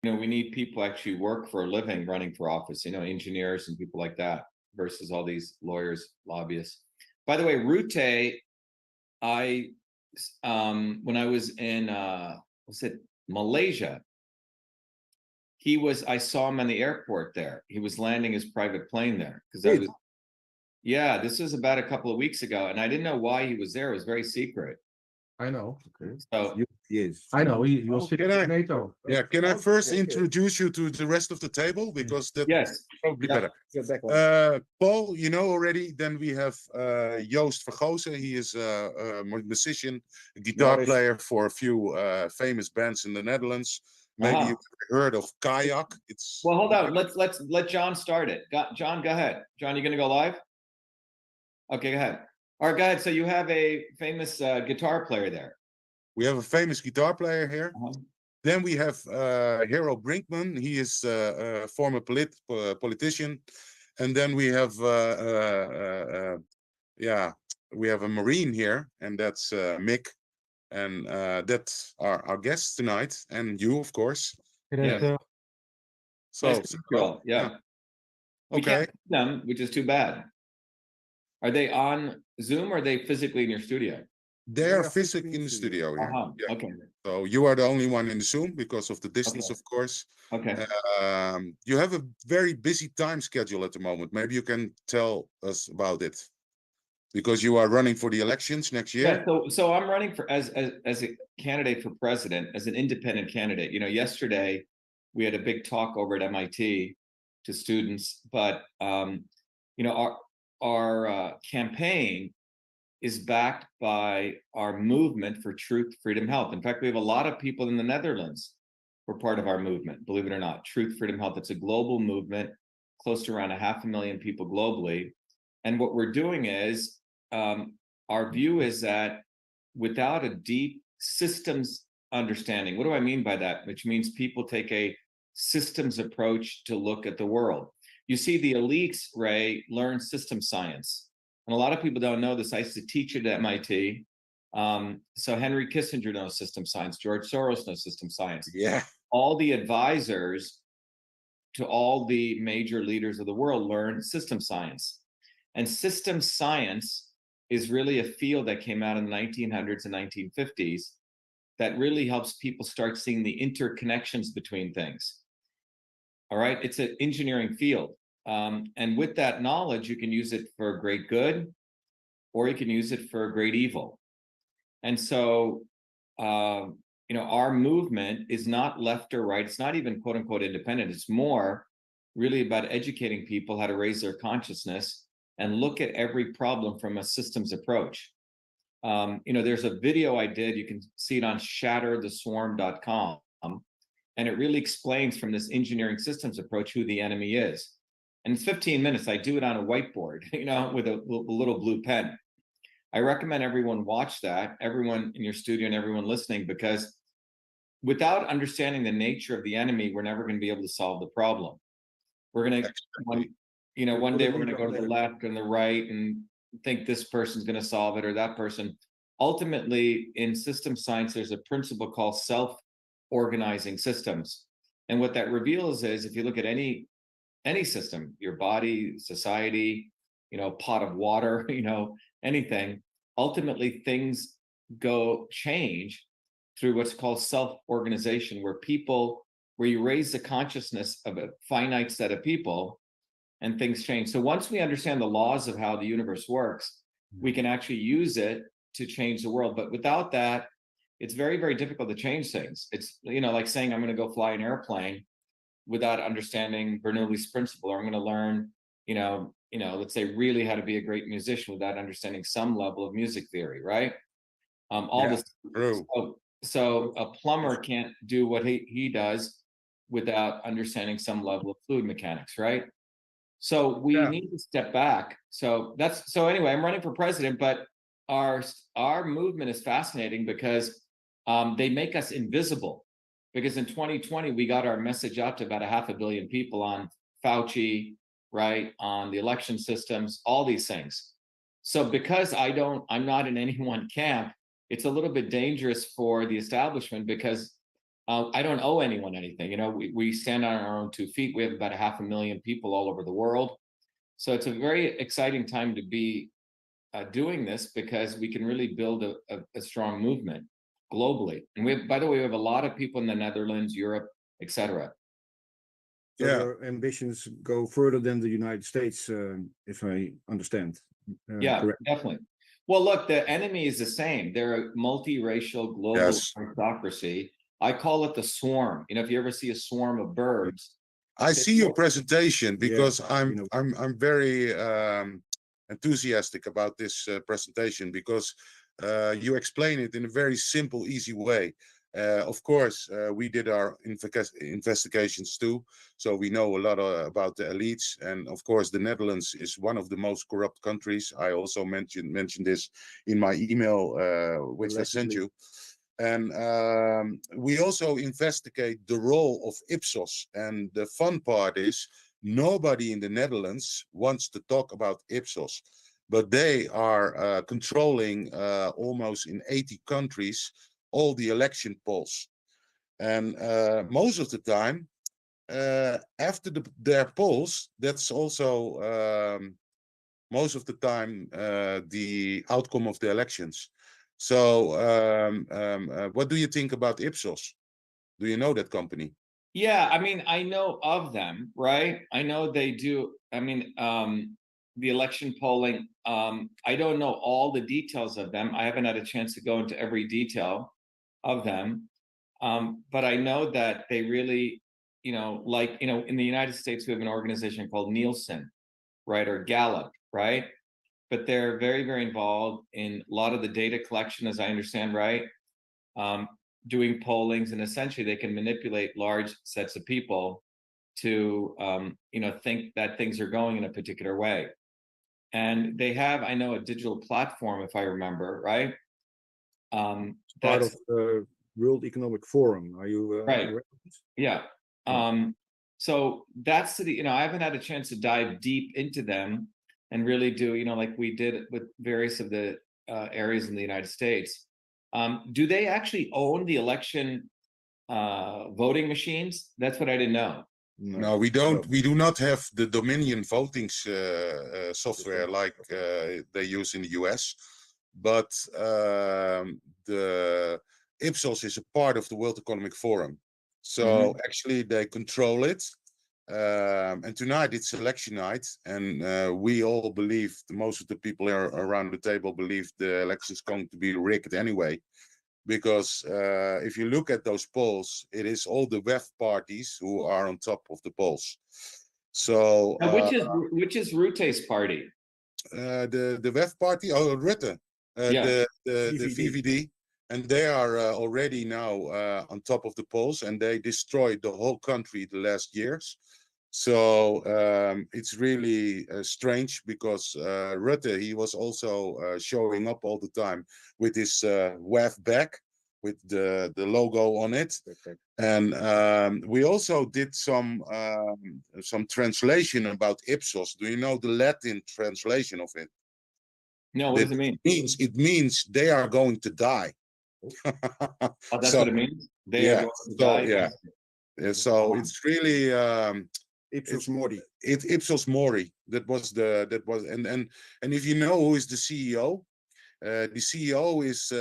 we need people actually work for a living running for office, engineers and people like that versus all these lawyers, lobbyists. By the way, Rute, I when I was in was it Malaysia, I saw him in the airport there. He was landing his private plane there because I was, yeah, this was about a couple of weeks ago, and I didn't know why he was there. It was very secret. I know. Okay. So Yes. I know. He was sitting in NATO. Yeah, can I first introduce you to the rest of the table? Because that yes, probably better. Paul, you know already. Then we have Joost Vergozen. He is a musician, a guitar player for a few famous bands in the Netherlands. Maybe you've heard of Kayak. It's well, hold on. Let John start it. John, go ahead. John, you gonna go live? Okay, go ahead. All right, go ahead. So you have a famous guitar player there. We have a famous guitar player here. Then we have Hero Brinkman. He is a former politician. And then we have, we have a Marine here, and that's Mick. And that's our guests tonight, and you, of course. Yeah. So, cool. Yeah. We can't see them, which is too bad. Are they on Zoom or are they physically in your studio? They are physically in the studio here. Yeah. Okay. So you are the only one in the Zoom because of the distance, of course. Okay. You have a very busy time schedule at the moment. Maybe you can tell us about it, because you are running for the elections next year. Yeah. So I'm running for as a candidate for president, as an independent candidate. Yesterday we had a big talk over at MIT to students, but our campaign is backed by our movement for truth, freedom, health. In fact, we have a lot of people in the Netherlands who are part of our movement, believe it or not. Truth, freedom, health. It's a global movement, close to around 500,000 people globally. And what we're doing is, our view is that without a deep systems understanding, what do I mean by that? Which means people take a systems approach to look at the world. You see, the elites, Ray, learn system science. And a lot of people don't know this. I used to teach it at MIT. So Henry Kissinger knows system science. George Soros knows system science. Yeah. All the advisors to all the major leaders of the world learn system science. And system science is really a field that came out in the 1900s and 1950s that really helps people start seeing the interconnections between things. All right, it's an engineering field. And with that knowledge, you can use it for great good, or you can use it for great evil. And so, our movement is not left or right. It's not even quote unquote independent. It's more really about educating people how to raise their consciousness and look at every problem from a systems approach. There's a video I did, you can see it on shattertheswarm.com, and it really explains from this engineering systems approach who the enemy is. And it's 15 minutes. I do it on a whiteboard, with a little blue pen. I recommend everyone watch that, everyone in your studio and everyone listening, because without understanding the nature of the enemy, we're never going to be able to solve the problem. We're going to, one day we're going to go to the left and the right and think this person's going to solve it or that person. Ultimately, in system science, there's a principle called self-organizing systems. And what that reveals is, if you look at any system, your body, society, pot of water, anything, ultimately things change through what's called self-organization, where you raise the consciousness of a finite set of people and things change. So once we understand the laws of how the universe works, we can actually use it to change the world. But without that, it's very, very difficult to change things. It's, like saying I'm going to go fly an airplane without understanding Bernoulli's principle, or I'm going to learn, let's say really how to be a great musician without understanding some level of music theory, right? So a plumber can't do what he does without understanding some level of fluid mechanics, right? So we need to step back. So anyway, I'm running for president, but our movement is fascinating because they make us invisible. Because in 2020, we got our message out to about 500 million people on Fauci, right? On the election systems, all these things. So because I'm not in any one camp, it's a little bit dangerous for the establishment, because I don't owe anyone anything. You know, we stand on our own 2 feet. We have about 500,000 people all over the world. So it's a very exciting time to be doing this because we can really build a strong movement globally. And we have, by the way, we have a lot of people in the Netherlands, Europe, etc. So your ambitions go further than the United States, if I understand. Yeah, correct. definitely. Well, look, the enemy is the same. They're a multiracial global aristocracy. I call it the swarm. You know, if you ever see a swarm of birds. I see your presentation because you know. I'm very enthusiastic about this presentation because you explain it in a very simple, easy way. Of course, we did our investigations too, so we know a lot about the elites. And of course, the Netherlands is one of the most corrupt countries. I also mentioned this in my email, which I sent you. And we also investigate the role of Ipsos. And the fun part is nobody in the Netherlands wants to talk about Ipsos, but they are controlling almost in 80 countries all the election polls. And most of the time, after their polls, that's also most of the time the outcome of the elections. So what do you think about Ipsos? Do you know that company? Yeah, I mean, I know of them, right? I know they do. I mean, the election polling, I don't know all the details of them. I haven't had a chance to go into every detail of them. But I know that they really, you know, like, you know, in the United States, we have an organization called Nielsen, right? Or Gallup, right? But they're very, very involved in a lot of the data collection, as I understand, right? Doing pollings, and essentially they can manipulate large sets of people to, you know, think that things are going in a particular way. And they have, I know, a digital platform, if I remember, right? Part of the World Economic Forum. Are you right? aware of this? Yeah. So that's the, you know, I haven't had a chance to dive deep into them and really do, you know, like we did with various of the areas in the United States. Do they actually own the election voting machines? That's what I didn't know. No, we don't. We do not have the Dominion voting software like they use in the US, but the Ipsos is a part of the World Economic Forum. So actually they control it. And tonight it's election night, and we all believe, most of the people around the table believe the election is going to be rigged anyway. Because if you look at those polls, it is all the WEF parties who are on top of the polls. So which is Rutte's party? The WEF party, oh, Rutte, the VVD, and they are already now on top of the polls, and they destroyed the whole country the last years. So it's really strange because Rutte, he was also showing up all the time with his WEF back with the logo on it. And we also did some translation about Ipsos. Do you know the Latin translation of it? No, what does it mean? It means they are going to die. Oh, that's what it means? They are going to die? Yeah, so it's really Ipsos Mori. Ipsos Mori. And if you know who is the CEO, the CEO is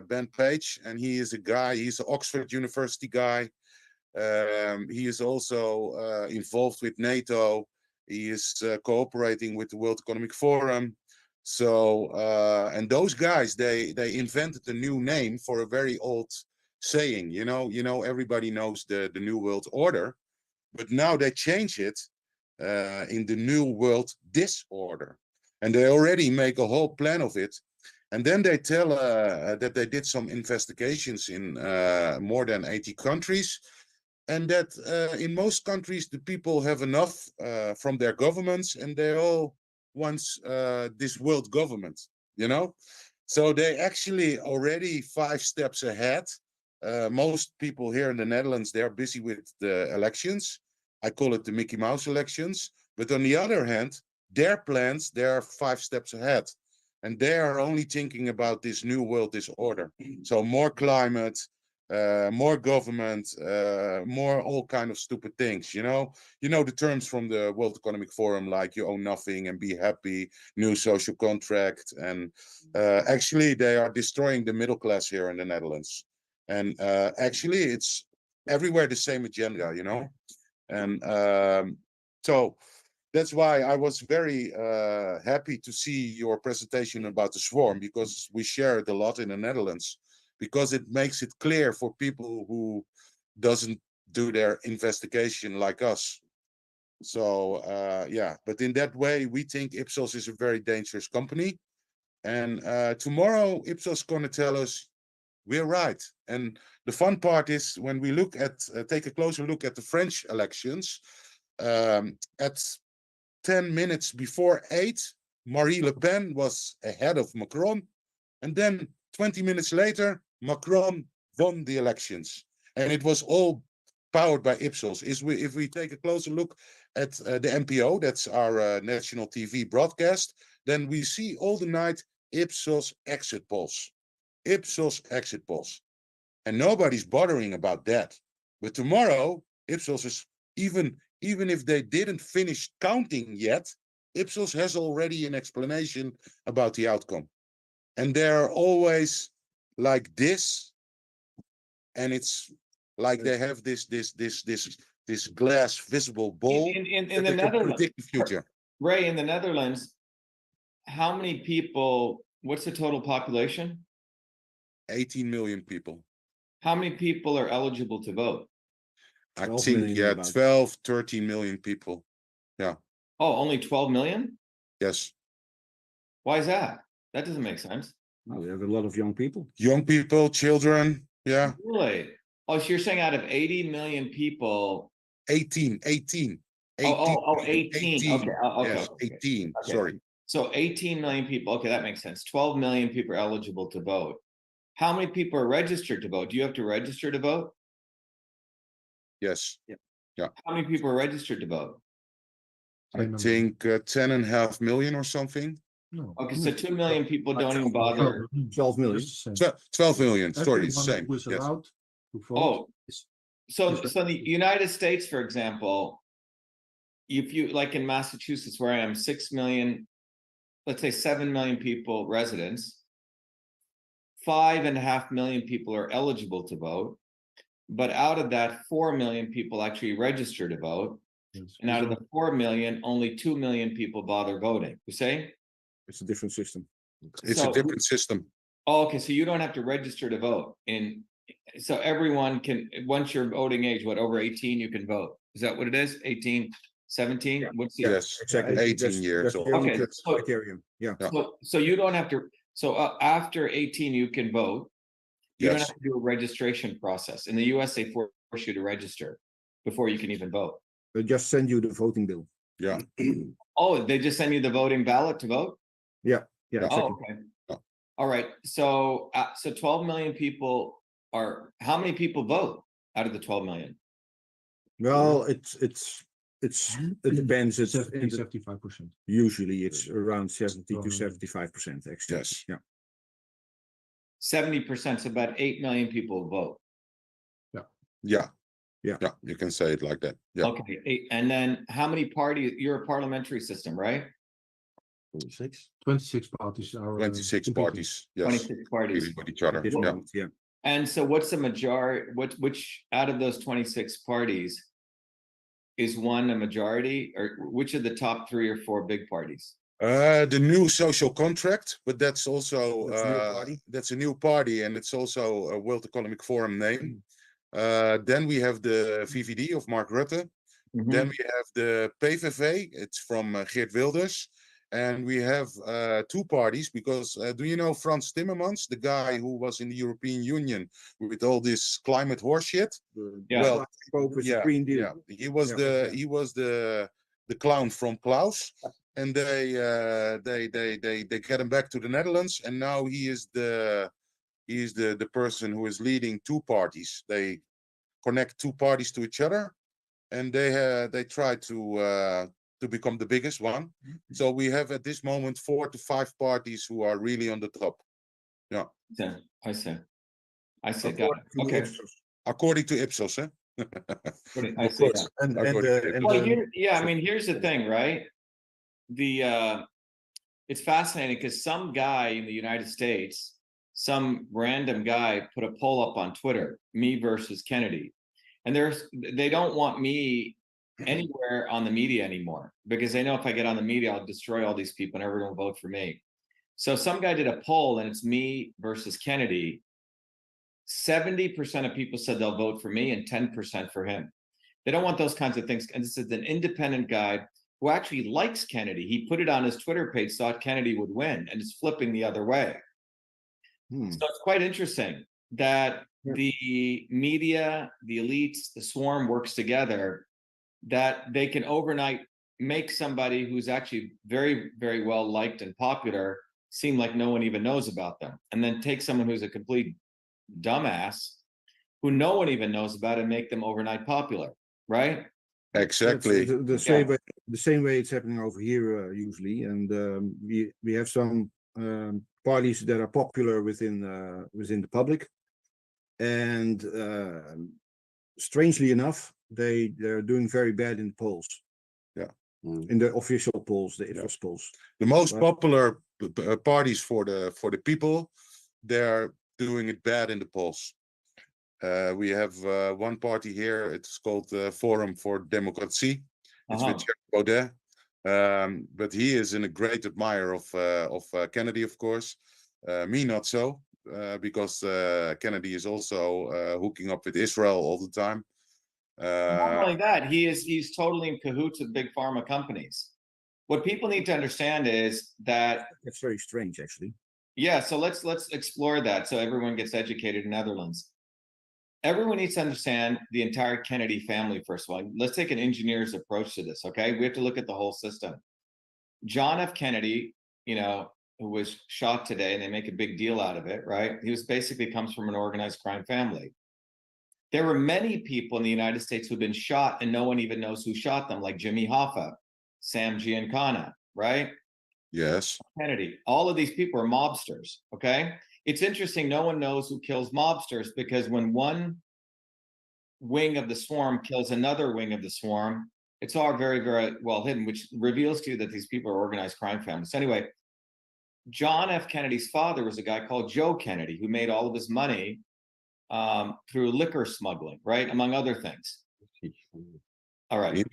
Ben Page, and he is a guy. He's an Oxford University guy. He is also involved with NATO. He is cooperating with the World Economic Forum. So and those guys, they invented a new name for a very old saying. You know, everybody knows the New World Order. But now they change it in the New World Disorder. And they already make a whole plan of it. And then they tell that they did some investigations in more than 80 countries. And that in most countries, the people have enough from their governments, and they all want this world government, you know? So they actually already 5 steps ahead. Most people here in the Netherlands, they're busy with the elections. I call it the Mickey Mouse elections. But on the other hand, their plans, they are 5 steps ahead. And they are only thinking about this new world disorder. So more climate, more government, more all kind of stupid things, you know the terms from the World Economic Forum, like you own nothing and be happy, new social contract, and actually they are destroying the middle class here in the Netherlands. And actually it's everywhere the same agenda, and so that's why I was very happy to see your presentation about the swarm, because we share it a lot in the Netherlands, because it makes it clear for people who doesn't do their investigation like us. So yeah, but in that way, we think Ipsos is a very dangerous company. And tomorrow, Ipsos is going to tell us we're right. And the fun part is when we look at, take a closer look at the French elections, at 10 minutes before 8, Marie Le Pen was ahead of Macron. And then 20 minutes later, Macron won the elections. And it was all powered by Ipsos. If we take a closer look at the NPO, that's our national TV broadcast, then we see all the night Ipsos exit polls. Ipsos exit polls. And nobody's bothering about that. But tomorrow, Ipsos is, even if they didn't finish counting yet, Ipsos has already an explanation about the outcome. And they're always like this, and it's like they have this glass visible ball In that the they can Netherlands, predict the future. Ray, in the Netherlands, how many people, what's the total population? 18 million people. How many people are eligible to vote? I 12 think, million yeah, about. 12, 13 million people. Oh, only 12 million? Yes. Why is that? That doesn't make sense. Well, we have a lot of young people. Young people, children, yeah. Really? Oh, so you're saying out of 80 million people, 18. 18. 18. Okay, okay, Yes, okay. 18, Okay. sorry. So 18 million people. Okay, that makes sense. 12 million people are eligible to vote. How many people are registered to vote? Do you have to register to vote? Yes. How many people are registered to vote? I think 10.5 million or something. No. Okay, so 2 million people don't even bother. 12 million. 12 million, sorry, it's the same. Who is Yes. allowed to vote. Oh, so Is in the United States, for example, if you, like in Massachusetts, where I am, 6 million, let's say 7 million people, residents, 5.5 million people are eligible to vote. But out of that, 4 million people actually register to vote. And out of the 4 million, only 2 million people bother voting. You say? It's a different system. It's So- a different system. Oh, okay, so you don't have to register to vote. So everyone can, once you're voting age, what, over 18, you can vote. Is that what it is? 18, 17? What's the? Yes, Exactly. 18 years That's old. the only Okay, so- criterion. Yeah. Yeah. So you don't have to, so after 18, you can vote. You don't Yes. have to do a registration process. In the US, they force you to register before you can even vote. They just send you the voting bill. Yeah. Oh, they just send you the voting ballot to vote? Yeah, Yeah. exactly. Oh, okay. Yeah. All right, so 12 million people are, how many people vote out of the 12 million? Well, it depends. It's 75%. usually it's around 70 to Oh, 75% actually. Yes. Yeah. 70%, so about 8 million people vote. Yeah. Yeah. Yeah, you can say it like that. Yeah. Okay, and then how many parties, you're a parliamentary system, right? 26 parties are 26 competing. parties. Yes. 26 parties. Dealing with each other. This Yeah. moment, yeah. And so what's the majority, which out of those 26 parties is one a majority, or which of the top 3 or 4 big parties? The new social contract, but that's also That's a new party. that's a new party, and it's also a World Economic Forum name. Then we have the VVD of Mark Rutte. Mhm. Then we have the PVV, it's from Geert Wilders. And we have 2 parties, because do you know Frans Timmermans, the guy who was in the European Union with all this climate horseshit? Yeah. Well, Yeah, Green Deal. yeah, he was Yeah. the clown from Klaus, and they get him back to the Netherlands, and now he is the person who is leading 2 parties. They connect 2 parties to each other, and they try to become the biggest one. So we have at this moment 4 to 5 parties who are really on the top. Yeah. I see. I see. Got it. According to Okay. Ipsos. According to Ipsos, I huh? Of see. course. Yeah. And According to and Well, the- yeah. I mean, here's the thing, right? It's fascinating because some guy in the United States, some random guy, put a poll up on Twitter: me versus Kennedy, and they don't want me anywhere on the media anymore because they know if I get on the media, I'll destroy all these people and everyone will vote for me. So some guy did a poll and it's me versus Kennedy. 70% of people said they'll vote for me and 10% for him. They don't want those kinds of things. And this is an independent guy who actually likes Kennedy. He put it on his Twitter page, thought Kennedy would win, and it's flipping the other way. So it's quite interesting that the media, the elites, the swarm works together, that they can overnight make somebody who's actually very, very well liked and popular seem like no one even knows about them, and then take someone who's a complete dumbass who no one even knows about and make them overnight popular, right? Exactly. The same way it's happening over here usually, and we have some parties that are popular within the public, and strangely enough, they're doing very bad in the polls. Yeah. In the official polls, the Ipsos polls. The most popular parties for the people, they're doing it bad in the polls. We have one party here. It's called Forum for Democracy. It's with Jack Baudet, but he is a great admirer of Kennedy, of course. Me not so, because Kennedy is also hooking up with Israel all the time. Not only that, he's totally in cahoots with big pharma companies. What people need to understand is that That's very strange, actually. yeah. So let's explore that so everyone gets educated in Netherlands. Everyone needs to understand the entire Kennedy family. First of all, let's take an engineer's approach to this. Okay, we have to look at the whole system. John F. Kennedy, who was shot today, and they make a big deal out of it, right? He was basically comes from an organized crime family. There were many people in the United States who've been shot and no one even knows who shot them, like Jimmy Hoffa, Sam Giancana, right? Yes. Kennedy. All of these people are mobsters, okay? It's interesting, no one knows who kills mobsters because when one wing of the swarm kills another wing of the swarm, it's all very, very well hidden, which reveals to you that these people are organized crime families. Anyway, John F. Kennedy's father was a guy called Joe Kennedy who made all of his money through liquor smuggling, right? Among other things. All right.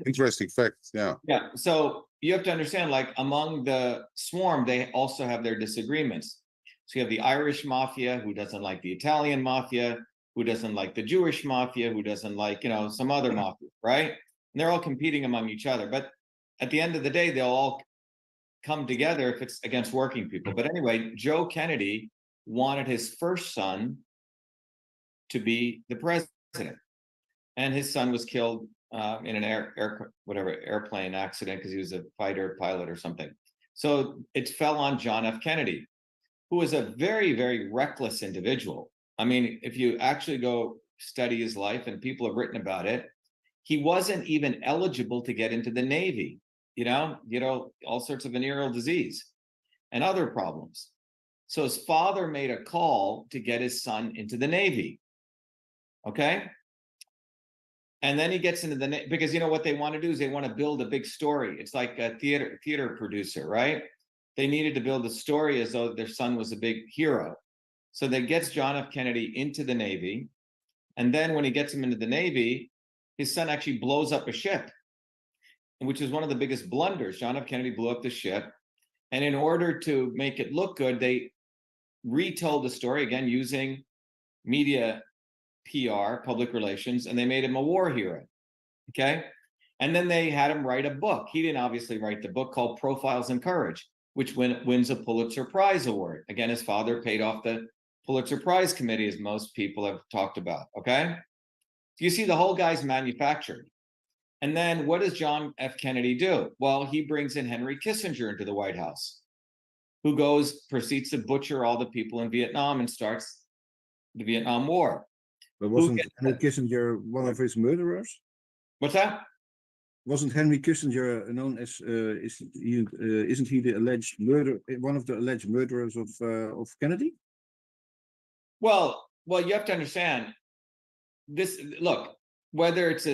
Interesting fact. Yeah. Yeah. So you have to understand, like among the swarm, they also have their disagreements. So you have the Irish mafia who doesn't like the Italian mafia, who doesn't like the Jewish mafia, who doesn't like, some other mafia, right? And they're all competing among each other. But at the end of the day, they'll all come together if it's against working people. But anyway, Joe Kennedy wanted his first son to be the president. And his son was killed in an airplane accident because he was a fighter pilot or something. So it fell on John F. Kennedy, who was a very, very reckless individual. I mean, if you actually go study his life, and people have written about it, he wasn't even eligible to get into the Navy, all sorts of venereal disease and other problems. So his father made a call to get his son into the Navy. Okay. And then he gets into because what they want to do is they want to build a big story. It's like a theater producer, right? They needed to build a story as though their son was a big hero. So that gets John F. Kennedy into the Navy. And then when he gets him into the Navy, his son actually blows up a ship, which is one of the biggest blunders. John F. Kennedy blew up the ship. And in order to make it look good, they retold the story, again, using media PR, public relations, and they made him a war hero, okay? And then they had him write a book. He didn't obviously write the book, called Profiles in Courage, which wins a Pulitzer Prize award. Again, his father paid off the Pulitzer Prize committee, as most people have talked about, okay? You see, the whole guy's manufactured. And then what does John F. Kennedy do? Well, he brings in Henry Kissinger into the White House, who proceeds to butcher all the people in Vietnam and starts the Vietnam War. But wasn't Henry Kissinger one of his murderers? What's that? Wasn't Henry Kissinger known as isn't he the alleged one of the alleged murderers of Kennedy? Well, well, you have to understand this. Look, whether it's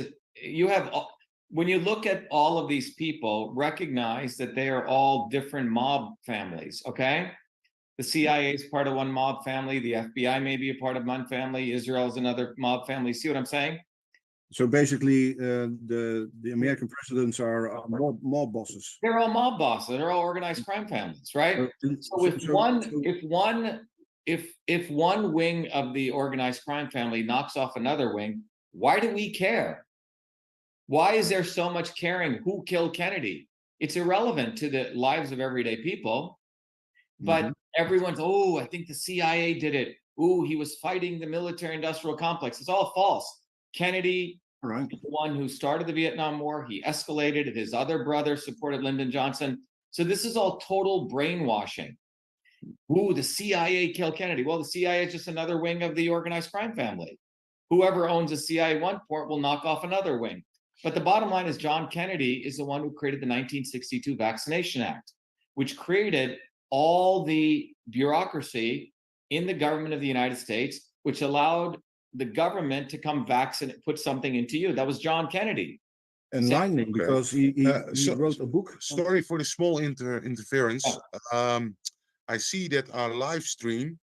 when you look at all of these people, recognize that they are all different mob families. Okay. The CIA is part of one mob family. The FBI may be a part of one family. Israel is another mob family. See what I'm saying? So basically, the American presidents are mob bosses. They're all mob bosses. They're all organized crime families, right? So if one wing of the organized crime family knocks off another wing, why do we care? Why is there so much caring who killed Kennedy? It's irrelevant to the lives of everyday people. But everyone's, oh, I think the CIA did it. Oh, he was fighting the military-industrial complex. It's all false. Kennedy, the one who started the Vietnam War, he escalated it. His other brother supported Lyndon Johnson. So this is all total brainwashing. Ooh, the CIA killed Kennedy. Well, the CIA is just another wing of the organized crime family. Whoever owns a CIA one port will knock off another wing. But the bottom line is John Kennedy is the one who created the 1962 Vaccination Act, which created all the bureaucracy in the government of the United States, which allowed the government to come vaccinate, put something into you. That was John Kennedy. Enlightening, because he wrote a book. Sorry for the small interference. I see that our live stream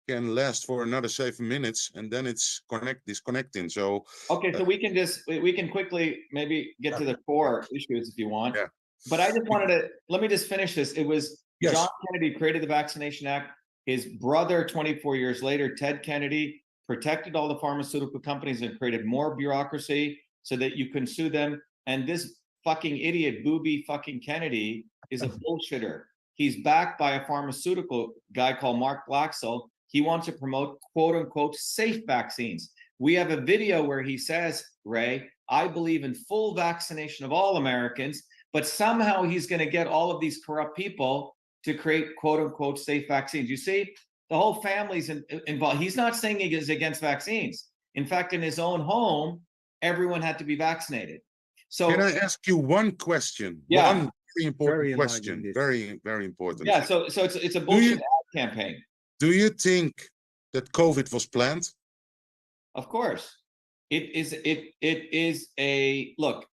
can last for another 7 minutes, and then it's disconnecting. So okay, so we can quickly maybe get to the core issues if you want. Yeah. But I just wanted to let me just finish this. It was John Kennedy created the Vaccination Act. His brother, 24 years later, Ted Kennedy, protected all the pharmaceutical companies and created more bureaucracy so that you can sue them. And this fucking idiot, booby fucking Kennedy, is a bullshitter. He's backed by a pharmaceutical guy called Mark Glaxell. He wants to promote quote unquote safe vaccines. We have a video where he says, Ray, I believe in full vaccination of all Americans, but somehow he's going to get all of these corrupt people to create quote unquote safe vaccines. You see, the whole family's involved. He's not saying he is against vaccines. In fact, in his own home, everyone had to be vaccinated. So can I ask you one question? Yeah. One very important question. Very, very important. Yeah, so it's a bullshit ad campaign. Do you think that COVID was planned? Of course. It is a look.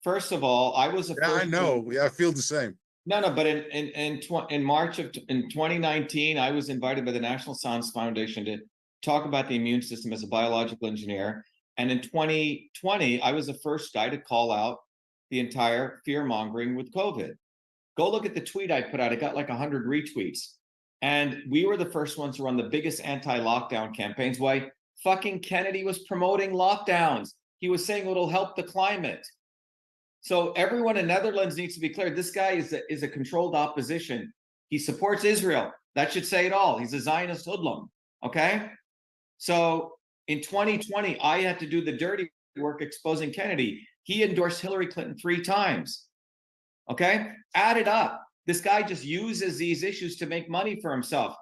First of all, I was a I know. Yeah, I feel the same. No, but in March of 2019, I was invited by the National Science Foundation to talk about the immune system as a biological engineer. And in 2020, I was the first guy to call out the entire fear mongering with COVID. Go look at the tweet I put out. It got like 100 retweets. And we were the first ones to run the biggest anti-lockdown campaigns. Why? Fucking Kennedy was promoting lockdowns. He was saying it'll help the climate. So everyone in Netherlands needs to be clear. This guy is a controlled opposition. He supports Israel. That should say it all. He's a Zionist hoodlum. Okay? So in 2020, I had to do the dirty work exposing Kennedy. He endorsed Hillary Clinton 3 times. Okay? Add it up. This guy just uses these issues to make money for himself,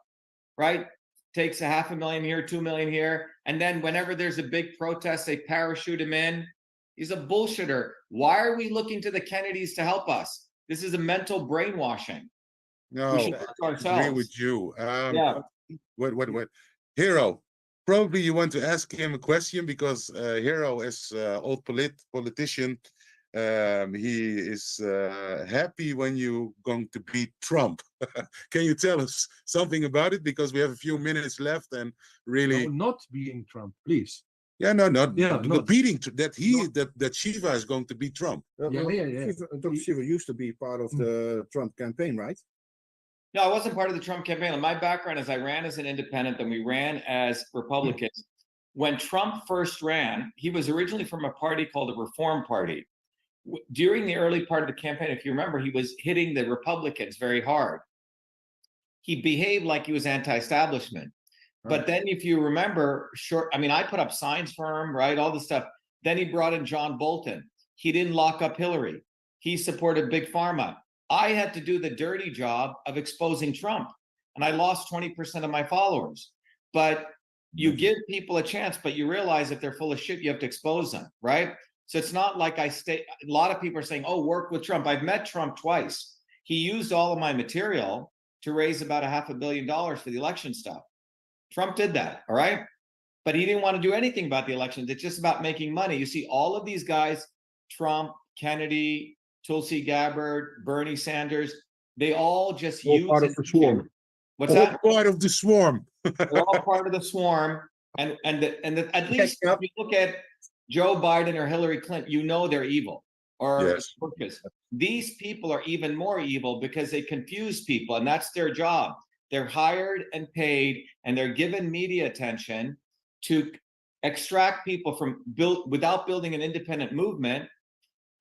right? Takes $500,000 here, $2 million here. And then whenever there's a big protest, they parachute him in. He's a bullshitter. Why are we looking to the Kennedys to help us? This is a mental brainwashing. No, I agree with you. Yeah. What? Hero, probably you want to ask him a question because Hero is old politician. He is happy when you're going to beat Trump. Can you tell us something about it? Because we have a few minutes left and really... No, not being Trump, please. Yeah, not beating that Shiva is going to beat Trump. Dr.SHIVA used to be part of the Trump campaign, right? No, I wasn't part of the Trump campaign. My background is I ran as an independent, then we ran as Republicans. When Trump first ran, he was originally from a party called the Reform Party. During the early part of the campaign, if you remember, he was hitting the Republicans very hard. He behaved like he was anti-establishment. But then if you remember, I put up signs for him, right? All this stuff. Then he brought in John Bolton. He didn't lock up Hillary. He supported Big Pharma. I had to do the dirty job of exposing Trump. And I lost 20% of my followers. But you give people a chance, but you realize if they're full of shit, you have to expose them, right? So it's not like a lot of people are saying, oh, work with Trump. I've met Trump twice. He used all of my material to raise about $500 million for the election stuff. Trump did that, all right? but he didn't want to do anything about the elections. It's just about making money. You see all of these guys, Trump, Kennedy, Tulsi Gabbard, Bernie Sanders, they all just use part of the swarm. What's All that? part of the swarm. They're all part of the swarm. And at least if you look at Joe Biden or Hillary Clinton, you know they're evil. Or Yes. these people are even more evil because they confuse people, and that's their job. They're hired and paid, and they're given media attention to extract people from without building an independent movement.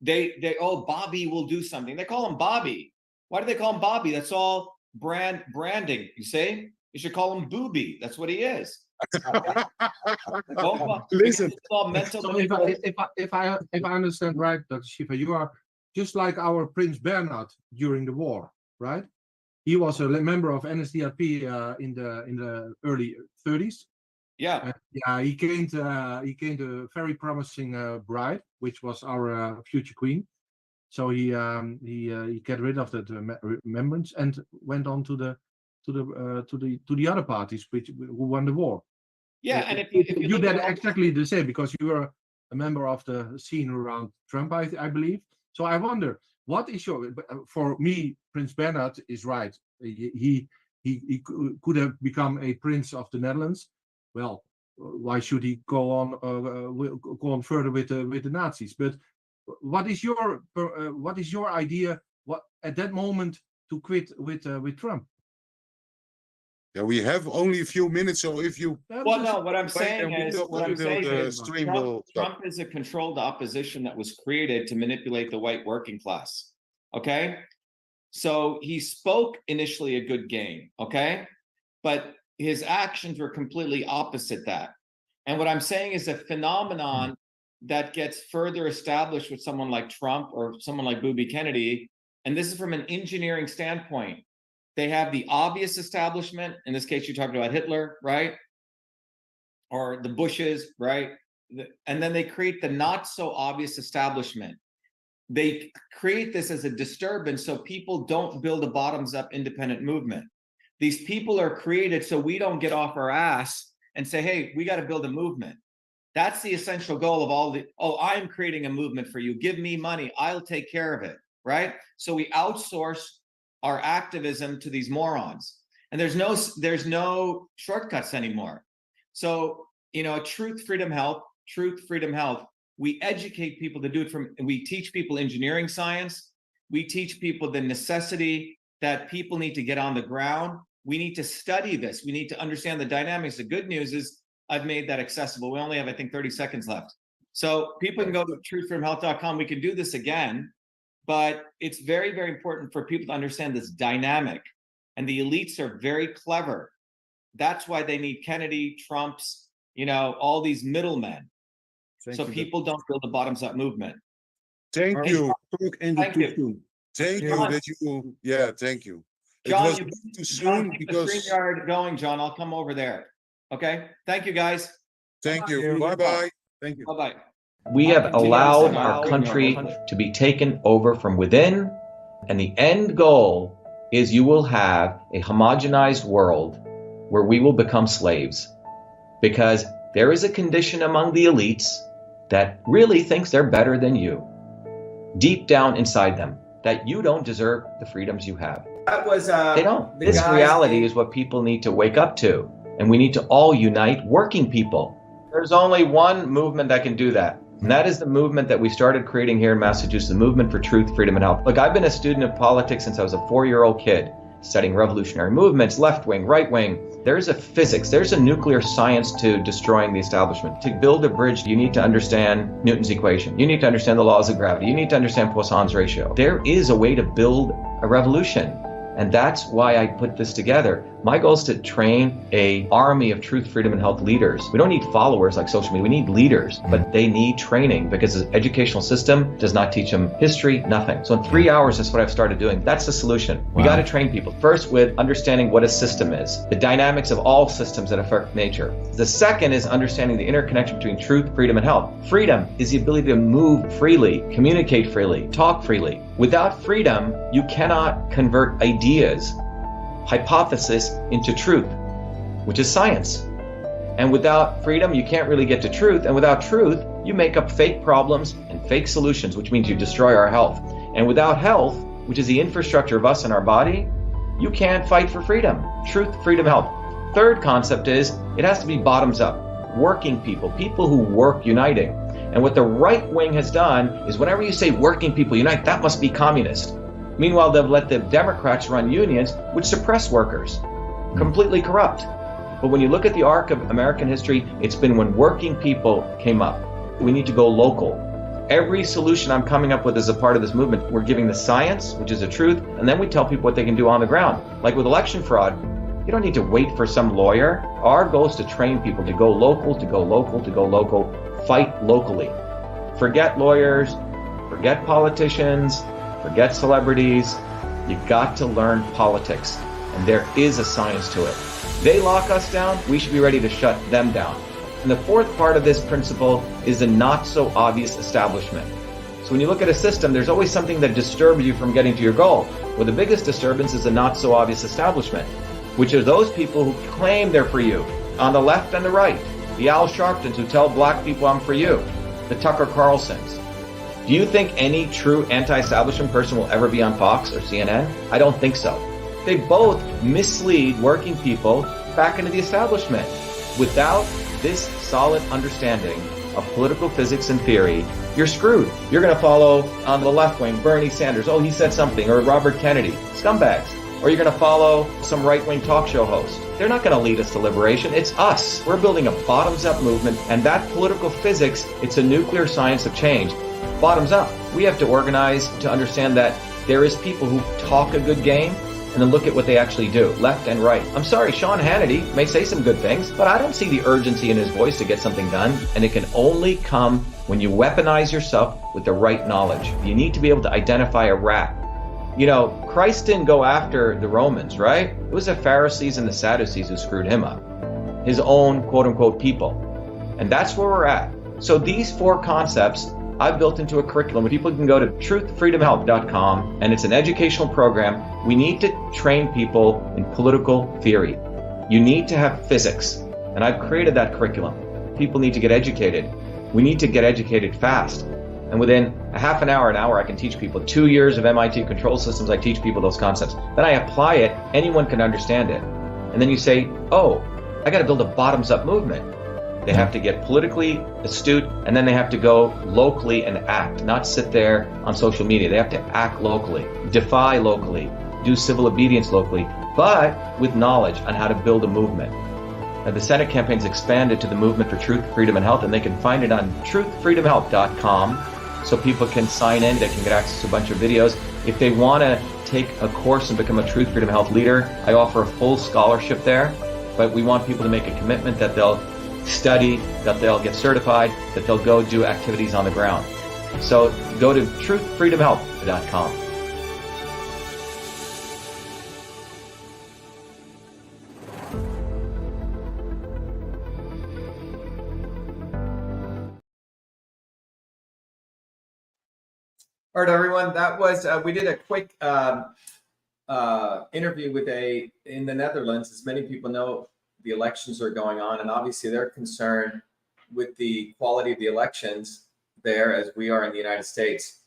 They oh, Bobby will do something. They call him Bobby. Why do they call him Bobby? That's all branding. You say you should call him Booby. That's what he is. Listen. It's all mental. So if I understand right, Dr. Shiva, you are just like our Prince Bernhard during the war, right? He was a member of NSDAP in the early 30s. Yeah. Yeah, he gained a very promising bride, which was our future queen. So he got rid of that remembrance and went on to the other parties who won the war. Yeah, and if you you did exactly the same because you were a member of the scene around Trump, I believe. So I wonder, what is your? For me, Prince Bernhard is right. He could have become a prince of the Netherlands. Well, why should he go on further with the Nazis? But what is your idea? What at that moment to quit with Trump? Yeah, we have only a few minutes, so if you well, no, what I'm saying is, Trump is a controlled opposition that was created to manipulate the white working class. Okay, so he spoke initially a good game. Okay, but his actions were completely opposite that. And what I'm saying is a phenomenon that gets further established with someone like Trump or someone like Booby Kennedy, and this is from an engineering standpoint. They have the obvious establishment. In this case, you're talking about Hitler, right? Or the Bushes, right? And then they create the not so obvious establishment. They create this as a disturbance so people don't build a bottoms up independent movement. These people are created so we don't get off our ass and say, hey, we got to build a movement. That's the essential goal of all the, oh, I'm creating a movement for you. Give me money. I'll take care of it, right? So we outsource our activism to these morons, and there's no shortcuts anymore. So, truth, freedom, health, we educate people to do it we teach people engineering science. We teach people the necessity that people need to get on the ground. We need to study this. We need to understand the dynamics. The good news is I've made that accessible. We only have, I think, 30 seconds left. So people can go to truthfreedomhealth.com. We can do this again. But it's very, very important for people to understand this dynamic. And the elites are very clever. That's why they need Kennedy, Trump's, all these middlemen. So people don't build a bottoms-up movement. Thank you. Thank you. Thank you that you. Yeah, thank you. John, it was too soon because the StreamYard going, John. I'll come over there. Okay. Thank you, guys. Thank you. Bye-bye. Thank you. Bye-bye. We have allowed our country to be taken over from within, and the end goal is you will have a homogenized world where we will become slaves, because there is a condition among the elites that really thinks they're better than you, deep down inside them, that you don't deserve the freedoms you have. That was They don't. This reality is what people need to wake up to, and we need to all unite working people. There's only one movement that can do that. And that is the movement that we started creating here in Massachusetts, the movement for truth, freedom, and health. Look, I've been a student of politics since I was a 4-year-old kid, studying revolutionary movements, left wing, right wing. There's a physics, there's a nuclear science to destroying the establishment. To build a bridge, you need to understand Newton's equation. You need to understand the laws of gravity. You need to understand Poisson's ratio. There is a way to build a revolution. And that's why I put this together. My goal is to train an army of truth, freedom, and health leaders. We don't need followers like social media. We need leaders, but they need training because the educational system does not teach them history, nothing. So in 3 hours, that's what I've started doing. That's the solution. We got to train people. First, with understanding what a system is, the dynamics of all systems that affect nature. The second is understanding the interconnection between truth, freedom, and health. Freedom is the ability to move freely, communicate freely, talk freely. Without freedom, you cannot convert ideas, hypothesis into truth, which is science. And without freedom, you can't really get to truth. And without truth, you make up fake problems and fake solutions, which means you destroy our health. And without health, which is the infrastructure of us and our body, you can't fight for freedom. Truth, freedom, health. Third concept is it has to be bottoms up. Working people, people who work uniting. And what the right wing has done is whenever you say working people unite, that must be communist. Meanwhile, they've let the Democrats run unions, which suppress workers. Completely corrupt. But when you look at the arc of American history, it's been when working people came up. We need to go local. Every solution I'm coming up with as a part of this movement, we're giving the science, which is the truth, and then we tell people what they can do on the ground. Like with election fraud, you don't need to wait for some lawyer. Our goal is to train people to go local, to go local, to go local, fight locally. Forget lawyers, forget politicians, forget celebrities. You've got to learn politics, and there is a science to it. They lock us down, we should be ready to shut them down. And the fourth part of this principle is the not so obvious establishment. So when you look at a system, there's always something that disturbs you from getting to your goal. Well, the biggest disturbance is the not so obvious establishment, which are those people who claim they're for you, on the left and the right. The Al Sharptons who tell black people I'm for you. The Tucker Carlsons. Do you think any true anti-establishment person will ever be on Fox or CNN? I don't think so. They both mislead working people back into the establishment. Without this solid understanding of political physics and theory, you're screwed. You're going to follow on the left wing Bernie Sanders. Oh, he said something. Or Robert Kennedy. Scumbags. Or you're going to follow some right-wing talk show host. They're not going to lead us to liberation. It's us. We're building a bottoms-up movement, and that political physics, it's a nuclear science of change. Bottoms up. We have to organize to understand that there is people who talk a good game, and then look at what they actually do, left and right. I'm sorry, Sean Hannity may say some good things, but I don't see the urgency in his voice to get something done, and it can only come when you weaponize yourself with the right knowledge. You need to be able to identify a rat. You know, Christ didn't go after the Romans, right? It was the Pharisees and the Sadducees who screwed him up. His own quote-unquote people. And that's where we're at. So these four concepts I've built into a curriculum where people can go to truthfreedomhealth.com, and it's an educational program. We need to train people in political theory. You need to have physics, and I've created that curriculum. People need to get educated. We need to get educated fast. And within a half an hour, I can teach people. 2 years of MIT control systems, I teach people those concepts. Then I apply it, anyone can understand it. And then you say, oh, I got to build a bottoms-up movement. They have to get politically astute, and then they have to go locally and act, not sit there on social media. They have to act locally, defy locally, do civil obedience locally, but with knowledge on how to build a movement. Now, the Senate campaign's expanded to the Movement for Truth, Freedom, and Health, and they can find it on truthfreedomhealth.com, so people can sign in, they can get access to a bunch of videos. If they want to take a course and become a Truth, Freedom, Health leader, I offer a full scholarship there, but we want people to make a commitment that they'll study, that they'll get certified, that they'll go do activities on the ground. So go to truthfreedomhealth.com. All right, everyone. That was we did a quick interview with in the Netherlands. As many people know, the elections are going on, and obviously they're concerned with the quality of the elections there, as we are in the United States.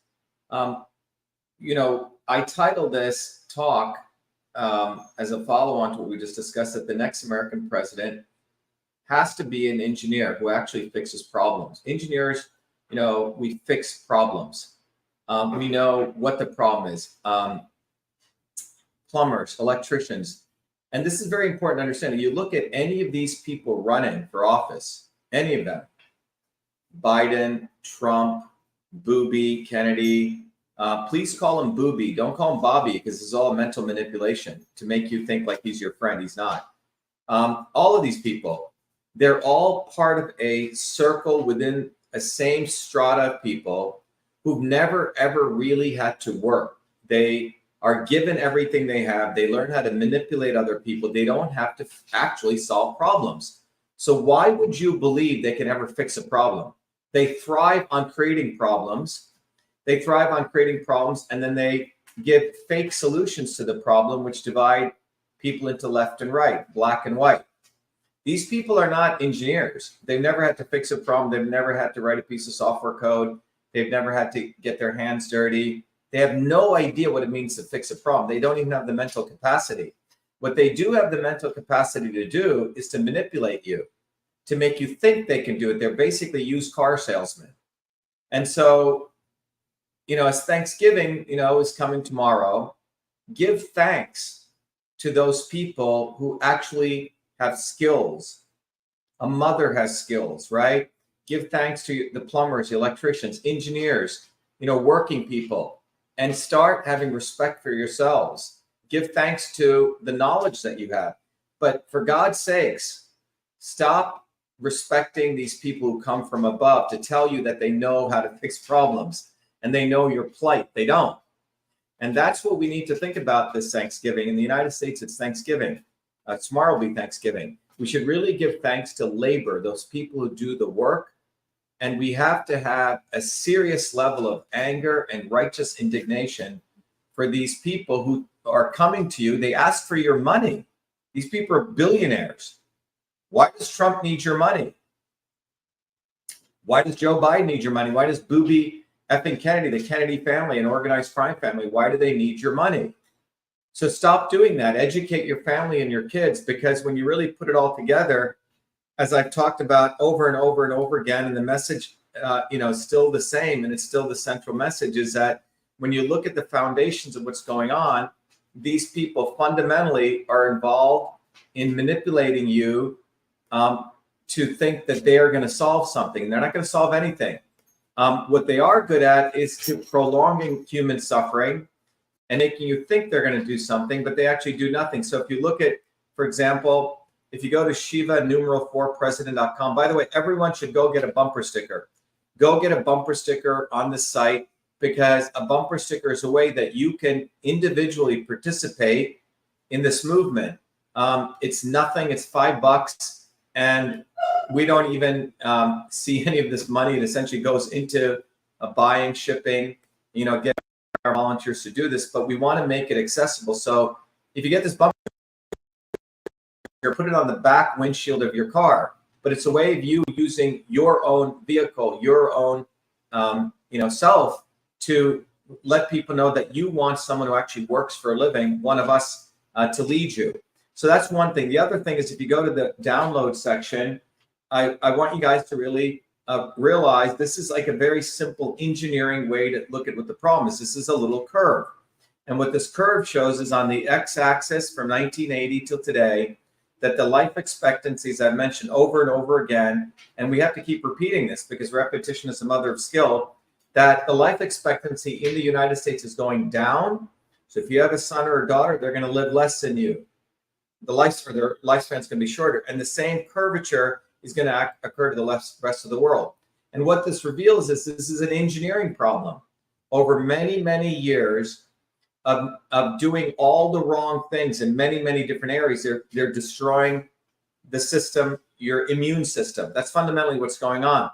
You know, I titled this talk as a follow-on to what we just discussed, that the next American president has to be an engineer who actually fixes problems. Engineers, you know, we fix problems. We know what the problem is. Plumbers, electricians. And this is very important to understand. You look at any of these people running for office, any of them, Biden, Trump, Booby, Kennedy, please call him Booby. Don't call him Bobby, because it's all mental manipulation to make you think like he's your friend. He's not. All of these people, they're all part of a circle within a same strata of people who've never, ever really had to work. They are given everything they have. They learn how to manipulate other people. They don't have to actually solve problems. So why would you believe they can ever fix a problem? They thrive on creating problems. They thrive on creating problems, and then they give fake solutions to the problem, which divide people into left and right, black and white. These people are not engineers. They've never had to fix a problem. They've never had to write a piece of software code. They've never had to get their hands dirty. They have no idea what it means to fix a problem. They don't even have the mental capacity. What they do have the mental capacity to do is to manipulate you, to make you think they can do it. They're basically used car salesmen. And so, as Thanksgiving, is coming tomorrow, give thanks to those people who actually have skills. A mother has skills, right? Give thanks to the plumbers, the electricians, engineers, working people, and start having respect for yourselves. Give thanks to the knowledge that you have. But for God's sakes, stop respecting these people who come from above to tell you that they know how to fix problems and they know your plight. They don't. And that's what we need to think about this Thanksgiving. In the United States, it's Thanksgiving. Tomorrow will be Thanksgiving. We should really give thanks to labor, those people who do the work. And we have to have a serious level of anger and righteous indignation for these people who are coming to you. They ask for your money. These people are billionaires. Why does Trump need your money? Why does Joe Biden need your money? Why does Booby effing Kennedy, the Kennedy family, an organized crime family, why do they need your money? So stop doing that. Educate your family and your kids, because when you really put it all together, as I've talked about over and over and over again, and the message, is still the same, and it's still the central message, is that when you look at the foundations of what's going on, these people fundamentally are involved in manipulating you to think that they are going to solve something. They're not going to solve anything. What they are good at is to prolonging human suffering and making you think they're going to do something, but they actually do nothing. So if you look at, for example, if you go to Shiva #4president.com, by the way, everyone should go get a bumper sticker. Go get a bumper sticker on the site, because a bumper sticker is a way that you can individually participate in this movement. It's nothing. It's $5. And we don't even see any of this money. It essentially goes into buying, shipping, get our volunteers to do this, but we want to make it accessible. So if you get this bumper, put it on the back windshield of your car, but it's a way of you using your own vehicle, your own, self, to let people know that you want someone who actually works for a living, one of us, to lead you. So that's one thing. The other thing is, if you go to the download section, I want you guys to really realize this is like a very simple engineering way to look at what the problem is. This is a little curve. And what this curve shows is on the x-axis from 1980 till today, that the life expectancies I've mentioned over and over again, and we have to keep repeating this because repetition is the mother of skill, that the life expectancy in the United States is going down. So if you have a son or a daughter, they're going to live less than you. Their lifespan is going to be shorter. And the same curvature is going to occur to the rest of the world. And what this reveals is this is an engineering problem. Over many, many years of doing all the wrong things in many, many different areas, they're destroying the system, your immune system. That's fundamentally what's going on.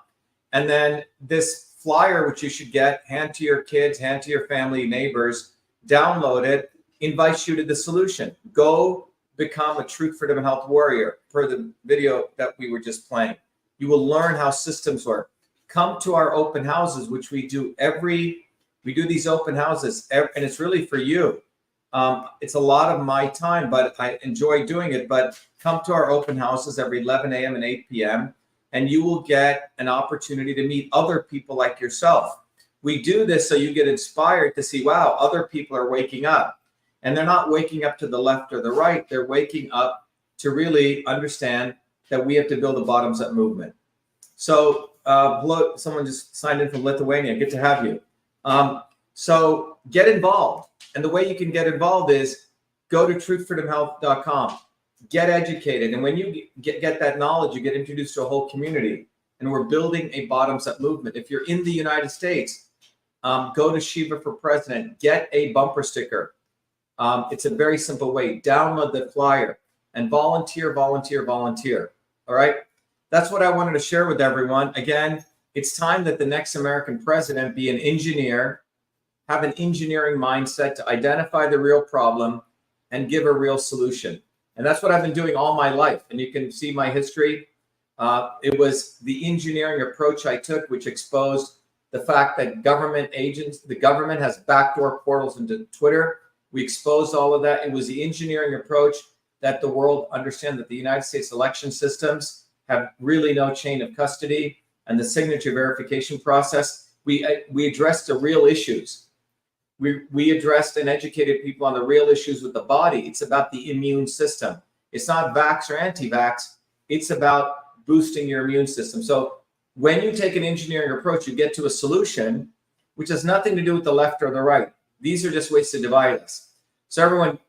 And then this flyer, which you should get, hand to your kids, hand to your family, neighbors, download it, invites you to the solution. Go become a truth, freedom, and health warrior, per the video that we were just playing. You will learn how systems work. Come to our open houses, which we do we do these open houses, and it's really for you. It's a lot of my time, but I enjoy doing it. But come to our open houses every 11 a.m. and 8 p.m., and you will get an opportunity to meet other people like yourself. We do this so you get inspired to see, wow, other people are waking up. And they're not waking up to the left or the right. They're waking up to really understand that we have to build a bottoms-up movement. So someone just signed in from Lithuania. Good to have you. So get involved. And the way you can get involved is go to truthfreedomhealth.com. Get educated. And when you get that knowledge, you get introduced to a whole community. And we're building a bottoms-up movement. If you're in the United States, go to Shiva for President. Get a bumper sticker. It's a very simple way. Download the flyer and volunteer, volunteer, volunteer. All right. That's what I wanted to share with everyone. Again, it's time that the next American president be an engineer, have an engineering mindset to identify the real problem and give a real solution. And that's what I've been doing all my life. And you can see my history. It was the engineering approach I took, which exposed the fact that the government has backdoor portals into Twitter. We exposed all of that. It was the engineering approach that the world understand that the United States election systems have really no chain of custody, and the signature verification process. We addressed the real issues. We addressed and educated people on the real issues with the body. It's about the immune system. It's not vax or anti-vax. It's about boosting your immune system. So when you take an engineering approach, you get to a solution which has nothing to do with the left or the right. These are just ways to divide us. So everyone,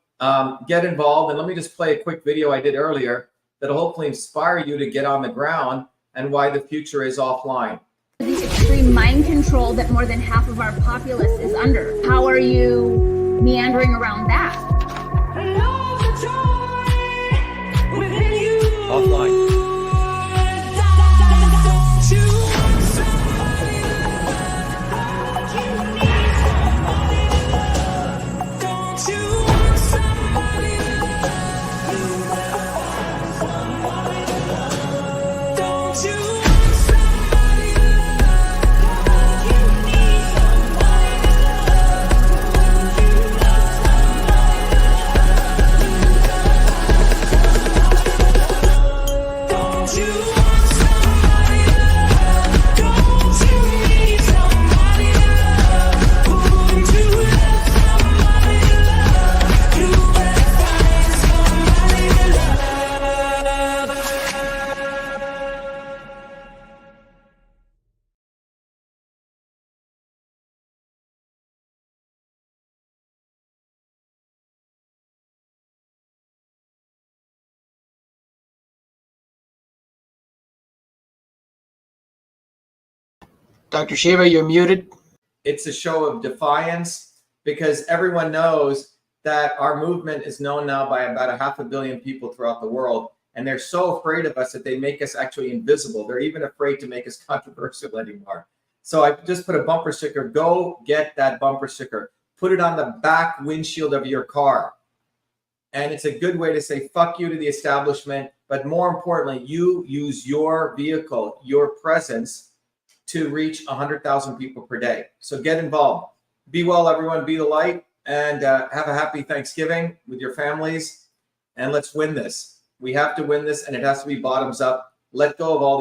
get involved. And let me just play a quick video I did earlier that'll hopefully inspire you to get on the ground and why the future is offline. The extreme mind control that more than half of our populace is under. How are you meandering around that? Offline. Dr. Shiva, you're muted. It's a show of defiance because everyone knows that our movement is known now by about 500 million people throughout the world. And they're so afraid of us that they make us actually invisible. They're even afraid to make us controversial anymore. So I just put a bumper sticker. Go get that bumper sticker. Put it on the back windshield of your car. And it's a good way to say fuck you to the establishment. But more importantly, you use your vehicle, your presence, to reach 100,000 people per day. So get involved. Be well, everyone. Be the light. And have a happy Thanksgiving with your families. And let's win this. We have to win this, and it has to be bottoms up. Let go of all